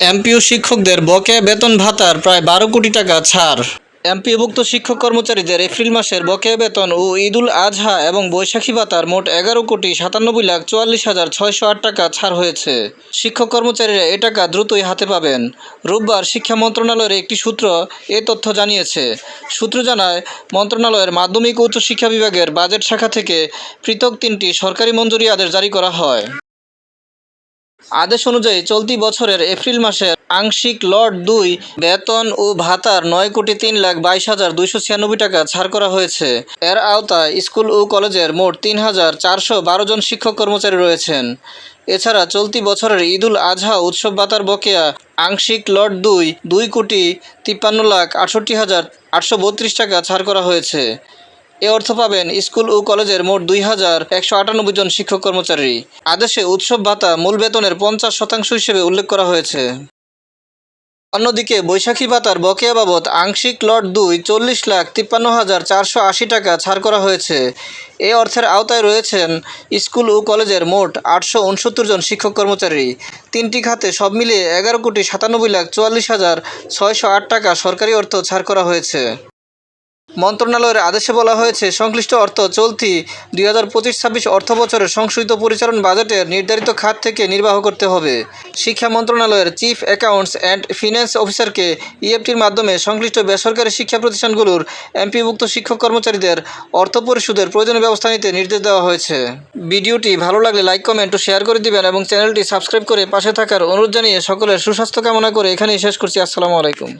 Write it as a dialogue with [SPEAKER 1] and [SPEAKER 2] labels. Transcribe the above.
[SPEAKER 1] MPO শিক্ষকদের বকেয়া বেতন ভাতার প্রায় ১২ কোটি টাকা ছাড়। এমপিওভুক্ত শিক্ষক কর্মচারীদের এপ্রিল মাসের বকেয়া বেতন ও ঈদুল আজহা এবং বৈশাখী ভাতার মোট ১১,৯৭,৪৬,৬০৮ টাকা ছাড় হয়েছে। শিক্ষক কর্মচারীরা এ টাকা দ্রুতই হাতে পাবেন। রোববার শিক্ষা মন্ত্রণালয়ের একটি সূত্র এ তথ্য জানিয়েছে। সূত্র জানায়, মন্ত্রণালয়ের মাধ্যমিক ও উচ্চশিক্ষা বিভাগের বাজেট শাখা থেকে পৃথক ৩টি সরকারি মঞ্জুরি আদেশ জারি করা হয়। আদেশ অনুযায়ী চলতি বছরের এপ্রিল মাসের আংশিক লট ২ বেতন ও ভাতার ৯,৩২,২৯৬ টাকা ছাড় করা হয়েছে। এর আওতায় স্কুল ও কলেজের মোট ৩,৪১২ জন শিক্ষক কর্মচারী রয়েছেন। এছাড়া চলতি বছরের ঈদুল আজহা উৎসব ভাতার বকেয়া আংশিক লট ২ ২,৫৬,৬৮,৮৩২ টাকা ছাড় করা হয়েছে। এ অর্থ পাবেন স্কুল ও কলেজের মোট ২,১৯৮ জন শিক্ষক কর্মচারী। আদেশে উৎসব ভাতা মূল বেতনের ৫০% হিসেবে উল্লেখ করা হয়েছে। অন্যদিকে বৈশাখী ভাতার বকেয়া বাবদ আংশিক লট ২ ৪০,৫৩,৪৮০ টাকা ছাড় করা হয়েছে। এ অর্থের আওতায় রয়েছেন স্কুল ও কলেজের মোট ৮৬৯ জন শিক্ষক কর্মচারী। ৩টি খাতে সব মিলিয়ে ১১,৯৭,৪৪,৬০৮ টাকা সরকারি অর্থ ছাড় করা হয়েছে। মন্ত্রণালয়ের আদেশে বলা হয়েছে, সংশ্লিষ্ট অর্থ চলতি ২০২৫-২৬ অর্থবছরের সংশোধিত পরিচালন বাজেটের নির্ধারিত খাত থেকে নির্বাহ করতে হবে। শিক্ষা মন্ত্রণালয়ের চিফ অ্যাকাউন্টস অ্যান্ড ফিন্যান্স অফিসারকে ইএফটির মাধ্যমে সংশ্লিষ্ট বেসরকারি শিক্ষা প্রতিষ্ঠানগুলোর এমপিওভুক্ত শিক্ষক কর্মচারীদের অর্থ পরিশোধের প্রয়োজনীয় ব্যবস্থা নিতে নির্দেশ দেওয়া হয়েছে। ভিডিওটি ভালো লাগলে লাইক, কমেন্ট ও শেয়ার করে দিবেন এবং চ্যানেলটি সাবস্ক্রাইব করে পাশে থাকার অনুরোধ জানিয়ে সকলের সুস্বাস্থ্য কামনা করে এখানেই শেষ করছি। আসসালামু আলাইকুম।